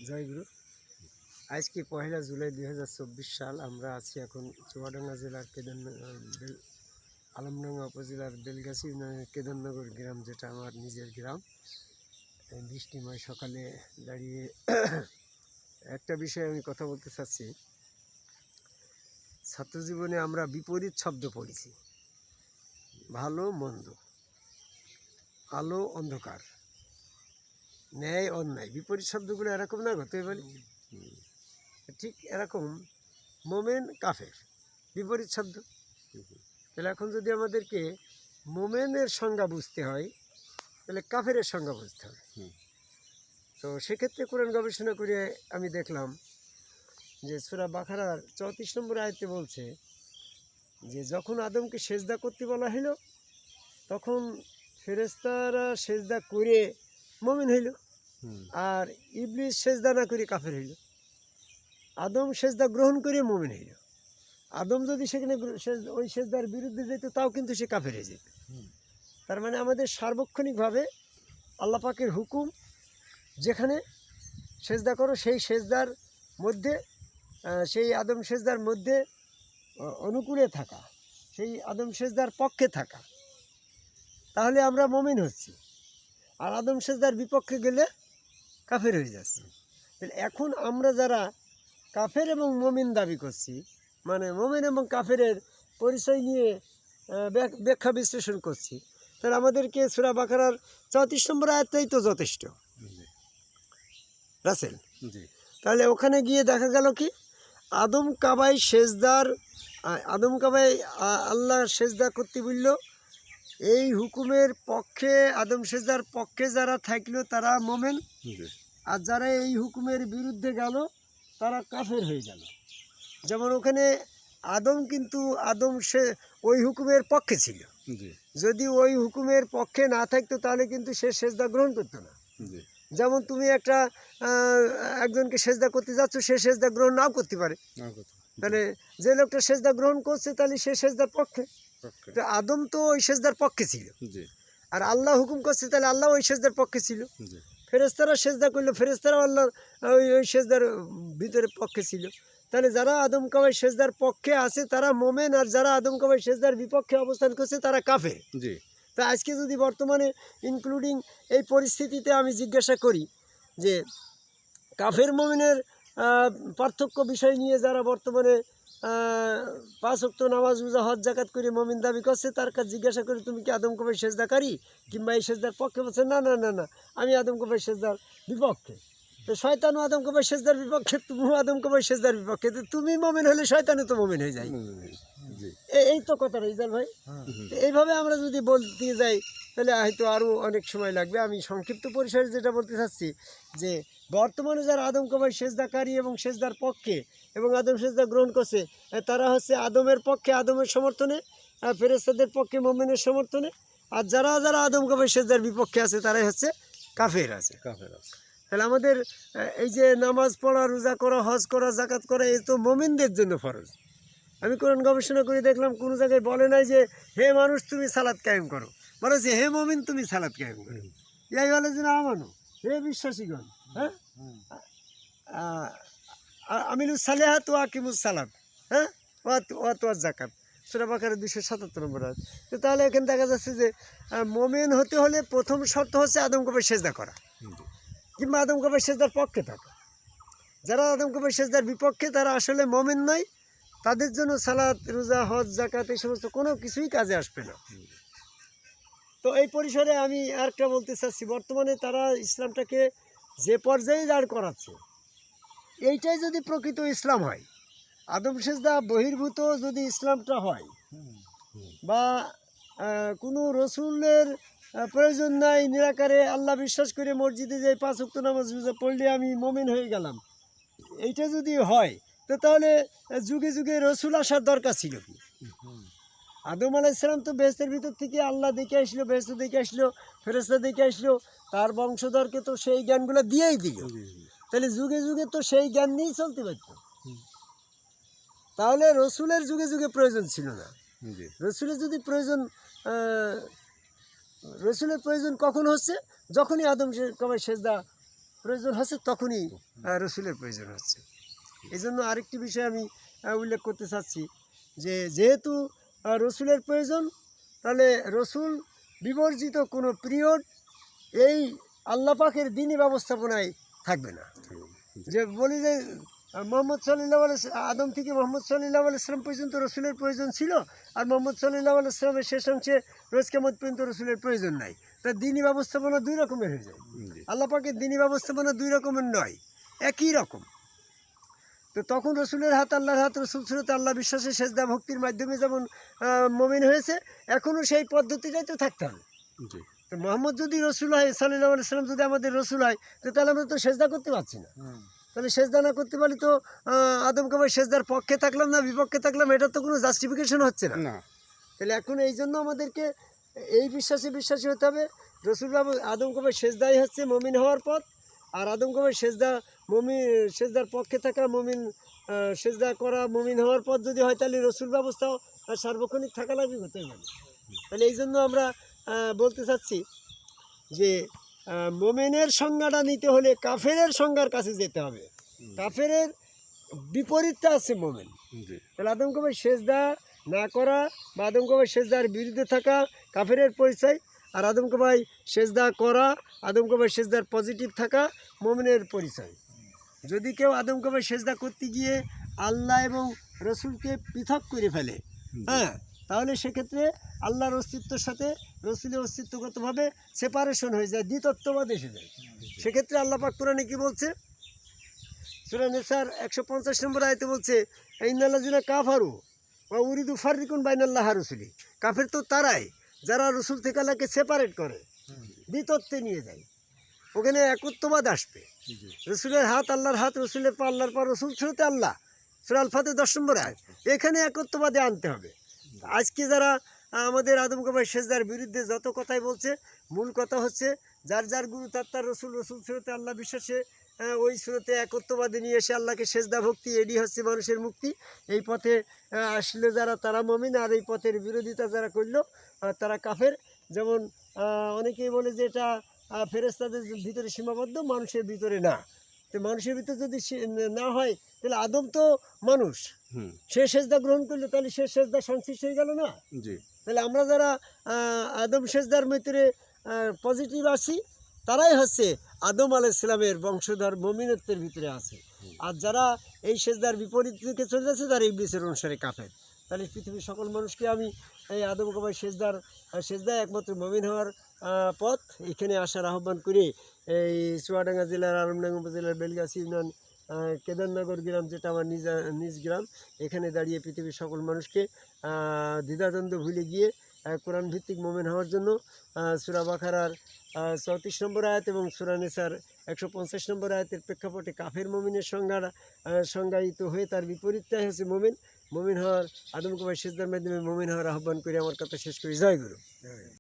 জয়গুরু। আজকে 1 জুলাই 2024 সাল। আমরা আছি এখন চুয়াডাঙ্গা জেলার আলমডাঙ্গা উপজেলার বেলগাছি ইউনিয়নের কেদারনগর গ্রাম, যেটা আমার নিজের গ্রাম। এই বৃষ্টিময় সকালে দাঁড়িয়ে একটা বিষয়ে আমি কথা বলতে চাচ্ছি। ছাত্রজীবনে আমরা বিপরীত শব্দ পড়েছি, ভালো মন্দ, আলো অন্ধকার, ন্যায় অন্যায়। বিপরীত শব্দগুলো এরকম না গত বলি, ঠিক এরকম মোমেন কাফের বিপরীত শব্দ। তাহলে এখন যদি আমাদেরকে মোমেনের সংজ্ঞা বুঝতে হয়, তাহলে কাফেরের সংজ্ঞা বুঝতে হবে। তো সেক্ষেত্রে কোরআন গবেষণা করে আমি দেখলাম যে সূরা বাকারার 34 নম্বর আয়াতে বলছে যে যখন আদমকে সেজদা করতে বলা হইল, তখন ফেরেশতারা সেজদা করে মুমিন হইল, আর ইবলিস সেজদা না করে কাফের হইল। আদম সেজদা গ্রহণ করে মুমিন হইল। আদম যদি সেখানে ওই সেজদার বিরুদ্ধে যেত, তাও কিন্তু সে কাফের হয়ে যেত। তার মানে আমাদের সার্বক্ষণিকভাবে আল্লাহ পাকের হুকুম, যেখানে সেজদা করো সেই সেজদার মধ্যে, সেই আদম সেজদার মধ্যে অনুকূলে থাকা, সেই আদম সেজদার পক্ষে থাকা, তাহলে আমরা মুমিন হচ্ছি। আর আদম সেজদার বিপক্ষে গেলে কাফের হয়ে যাচ্ছে। এখন আমরা যারা কাফের এবং মুমিন দাবি করছি, মানে মুমিন এবং কাফেরের পরিচয় নিয়ে ব্যাখ্যা বিশ্লেষণ করছি, তাহলে আমাদেরকে সূরা বাকারার 34 নম্বর আয়াতটাই তো যথেষ্ট, রাসেল। তাহলে ওখানে গিয়ে দেখা গেল কি, আদম কাবাই আল্লাহ সেজদা করতে বলল। এই হুকুমের পক্ষে, আদম সেজদার পক্ষে যারা থাকলো তারা মুমিন, আর যারা এই হুকুমের বিরুদ্ধে গেল তারা কাফের হয়ে গেল। যেমন ওখানে আদম সে ওই হুকুমের পক্ষে ছিল। যদি ওই হুকুমের পক্ষে না থাকতো তাহলে কিন্তু সে সেজদা গ্রহণ করতো না। যেমন তুমি একজনকে সেজদা করতে যাচ্ছ, সে সেজদা গ্রহণ নাও করতে পারে। তাহলে যে লোকটা সেজদা গ্রহণ করছে, তাহলে সে সেজদার পক্ষে। তো আদম তো ওই সেজদার পক্ষে ছিল, আর আল্লাহ হুকুম করছে, তাহলে আল্লাহ ওই সেজদার পক্ষে ছিল। ফেরেশতারা সেজদা করলো, ফেরেশতারা আল্লাহর ওই সেজদার ভিতরে পক্ষে ছিল। তাহলে যারা আদম কাবাই সেজদার পক্ষে আছে তারা মোমেন, আর যারা আদম কাবাই সেজদার বিপক্ষে অবস্থান করছে তারা কাফের। তা আজকে যদি বর্তমানে ইনক্লুডিং এই পরিস্থিতিতে আমি জিজ্ঞাসা করি যে কাফের মোমেনের পার্থক্য বিষয় নিয়ে যারা বর্তমানে 5 ওয়াক্ত নামাজ, রোজা, হজ, যাকাত করে মুমিন দাবি করছে, তার কাছে জিজ্ঞাসা করি তুমি কি আদম কাবাই সেজদাকারী কিংবা এই সেজদার পক্ষে? বলছে না না না না, আমি আদম কাবাই সেজদার বিপক্ষে। তো শয়তানও আদম কাবাই সেজদার বিপক্ষে, তুমিও আদম কাবাই সেজদার বিপক্ষে। তো তুমি মুমিন হলে শয়তানও তো মুমিন হয়ে যায়। এই তো কথা রেজাল ভাই। এইভাবে আমরা যদি বলতে যাই তাহলে হয়তো আরও অনেক সময় লাগবে। আমি সংক্ষিপ্ত পরিসরে যেটা বলতে চাচ্ছি যে বর্তমানে যারা আদম কাবাই সেজদাকারী এবং সেজদার পক্ষে এবং আদম সেজদা গ্রহণ করছে, তারা হচ্ছে আদমের পক্ষে, আদমের সমর্থনে, আর ফেরেশতাদের পক্ষে মুমিনের সমর্থনে। আর যারা যারা আদম কাবাই সেজদার বিপক্ষে আছে তারাই হচ্ছে কাফের আছে। তাহলে আমাদের এই যে নামাজ পড়া, রোজা করা, হজ করা, যাকাত করা, এই তো মুমিনদের জন্য ফরজ। আমি কোরআন গবেষণা করে দেখলাম কোনো জায়গায় বলে নাই যে হে মানুষ তুমি সালাত কায়েম করো, বলেছে হে মুমিন তুমি সালাত কায়েম করো। এই বলে যে না আমানো, হে বিশ্বাসীগণ, হ্যাঁ আমিলুস সালিহাত ওয়া আকিমুস সালাত, হ্যাঁ ওয়া তুয়াজ যাকাত, সূরা বাকারা 277 নম্বর আয়াত। তো তাহলে এখানে দেখা যাচ্ছে যে মুমিন হতে হলে প্রথম শর্ত হচ্ছে আদম কাবাই সেজদা করা কিংবা আদম কাবাই সেজদার পক্ষে থাকা। যারা আদম কাবাই সেজদার বিপক্ষে তারা আসলে মুমিন নয়, তাদের জন্য সালাত, রোজা, হজ, যাকাত এই সমস্ত কোনো কিছুই কাজে আসবে না। তো এই পরিসরে আমি আরেকটা বলতে চাচ্ছি, বর্তমানে তারা ইসলামটাকে যে পর্যায়ে দাঁড় করাচ্ছে, এইটাই যদি প্রকৃত ইসলাম হয়, আদম সেজদা বহির্ভূত যদি ইসলামটা হয়, বা কোনো রসুলের প্রয়োজন নাই, নিরাকারে আল্লাহ বিশ্বাস করে মসজিদে যে 5 ওয়াক্ত নামাজ রোজা পড়লে আমি মুমিন হয়ে গেলাম, এইটা যদি হয়, তো তাহলে যুগে যুগে রসুল আসার দরকার ছিল কি? আদম আলাইহিস সালাম তো বেহেশতের ভিতর থেকে আল্লাহ দেখে আসলো, বেহেশত দেখে আসলো, ফেরেশতা দেখে আসলো, তার বংশধরকে তো সেই জ্ঞানগুলো দিয়েই দিল। তাহলে যুগে যুগে তো সেই জ্ঞান নিয়েই চলতে পারত। তাহলে রসুলের যুগে যুগে প্রয়োজন ছিল না। রসুলের প্রয়োজন কখন হচ্ছে? যখনই আদম কাবাই সেজদা প্রয়োজন হচ্ছে তখনই রসুলের প্রয়োজন হচ্ছে। এই জন্য আরেকটি বিষয় আমি উল্লেখ করতে চাচ্ছি যে যেহেতু রসুলের প্রয়োজন, তাহলে রসুল বিবর্জিত কোনো পিরিয়ড এই আল্লাহ পাকের দ্বীনি ব্যবস্থাপনায় থাকবে না। যে বলি যে মোহাম্মদ সাল্লাল্লাহু আলাইহি আদম থেকে মোহাম্মদ সাল্লাল্লাহু আলাইহি সাল্লাম পর্যন্ত রসুলের প্রয়োজন ছিল, আর মোহাম্মদ সাল্লাল্লাহু আলাইহি সাল্লামের শেষ অংশে রোজ কিয়ামত পর্যন্ত রসুলের প্রয়োজন নাই। তা দ্বীনি ব্যবস্থাপনা দুই রকমের হয়ে যায়। আল্লাহ পাকের দ্বীনি ব্যবস্থাপনা দুই রকমের নয়, একই রকম। তো তখন রসুলের হাত আল্লাহর হাত, রসুল সুরতে আল্লাহ বিশ্বাসের সেজদা ভক্তির মাধ্যমে যেমন মুমিন হয়েছে, এখনও সেই পদ্ধতিটাই তো থাকতে হবে। তো মোহাম্মদ যদি রসুল হয়, সাল্লাল্লাহু আলাইহি সাল্লাম যদি আমাদের রসুল হয়, তো তাহলে আমরা তো সেজদা করতে পারছি না। তাহলে সেজদা না করতে পারলে তো আদমকে ভাই সেজদার পক্ষে থাকলাম না বিপক্ষে থাকলাম, এটা তো কোনো জাস্টিফিকেশন হচ্ছে না। তাহলে এখন এই জন্য আমাদেরকে এই বিশ্বাসী হতে হবে। রসুল বাবু আদমকে ভাই সেজদাই হচ্ছে মমিন হওয়ার পথ, আর আদমকে ভাই সেজদার পক্ষে থাকা মমিন, সেজদা করা মমিন হওয়ার পথ যদি হয়, তাহলে রসুল ব্যবস্থাও সার্বক্ষণিক থাকা লাগবে, হতে পারে। তাহলে এই জন্য আমরা বলতে চাচ্ছি যে মোমেনের সংজ্ঞাটা নিতে হলে কাফেরের সংজ্ঞার কাছে যেতে হবে। কাফেরের বিপরীতটা আছে মোমেন। তাহলে আদমকে ভাই সেজদা না করা বা আদমকে ভাই সেজদার বিরুদ্ধে থাকা কাফেরের পরিচয়, আর আদমকে ভাই সেজদা করা, আদমকে ভাই সেজদার পজিটিভ থাকা মোমেনের পরিচয়। যদি কেউ আদমকে ভাই সেজদা করতে গিয়ে আল্লাহ এবং রসুলকে পৃথক করে ফেলে, হ্যাঁ, তাহলে সেক্ষেত্রে আল্লাহর অস্তিত্বের সাথে রসুলের অস্তিত্বগতভাবে সেপারেশন হয়ে যায়, দ্বিতত্ত্ববাদ এসে যায়। সেক্ষেত্রে আল্লাহ পাক কোরআনে কি বলছে? সূরা নিসার 150 নম্বর আয়াতে বলছে, ইন্নাল্লাযিনা কাফারু ওয়া উরিদু ফাররিকুন বাইনাল্লাহি ওয়া রাসূলি। কাফের তো তারাই যারা রসুল থেকে আল্লাহকে সেপারেট করে, দ্বিতত্ত্বে নিয়ে যায়। ওখানে একত্ববাদ আসবে। রসুলের হাত আল্লাহর হাত, রসুলের পা আল্লাহর পা, রসুল শুরুতে আল্লাহ, সূরা আল ফাতির 10 নম্বর আয়াত। এখানে একত্ববাদে আনতে হবে। আজকে যারা আমাদের আদমকে ভাই সেজদার বিরুদ্ধে যত কথাই বলছে, মূল কথা হচ্ছে যার যার গুরু তার রসুল, রসুল সুরতে আল্লাহ বিশ্বাসে ওই সুরতে একত্ববাদে নিয়ে এসে আল্লাহকে সেজদা ভক্তি, এডি হচ্ছে মানুষের মুক্তি। এই পথে আসলে যারা, তারা মুমিন, আর এই পথের বিরোধিতা যারা করলো তারা কাফের। যেমন অনেকেই বলে যে এটা ফেরেশতাদের ভিতরে সীমাবদ্ধ, মানুষের ভিতরে না। তো মানুষের ভিতরে যদি না হয়, তাহলে আদম তো মানুষ, সে সেজদা গ্রহণ করলো, তাহলে সে সেজদা সংশ্লিষ্ট হয়ে গেল না? তাহলে আমরা যারা আদম সেজদার ভিতরে পজিটিভ আছি, তারাই হচ্ছে আদম আলাইহিস সালামের বংশধর, মুমিনত্বের ভিতরে আছে। আর যারা এই সেজদার বিপরীত দিকে চলে যাচ্ছে, তারা ইবলীসের অনুসারে কাফের। তাহলে পৃথিবীর সকল মানুষকে আমি এই আদমকে ভাই সেজদায় একমাত্র মুমিন হওয়ার পথ, এখানে আসার আহ্বান করে এই চুয়াডাঙ্গা জেলার আলমডাঙ্গা উপজেলার বেলগাছি ইউনিয়ন কেদারনগর গ্রাম, যেটা আমার নিজ গ্রাম, এখানে দাঁড়িয়ে পৃথিবীর সকল মানুষকে দ্বিধাদ্বন্দ্ব ভুলে গিয়ে কোরআন ভিত্তিক মোমেন হওয়ার জন্য সূরা বাকারার 34 নম্বর আয়াত এবং সূরা নিসার 150 নম্বর আয়াতের প্রেক্ষাপটে কাফের মোমিনের সংজ্ঞায়িত হয়ে তার বিপরীতটাই হচ্ছে মোমেন। মোমিন হওয়ার, আদমকে ভাই সেজদার মাধ্যমে মোমিন হওয়ার আহ্বান করে আমার কথা শেষ করি। জয় গুরু।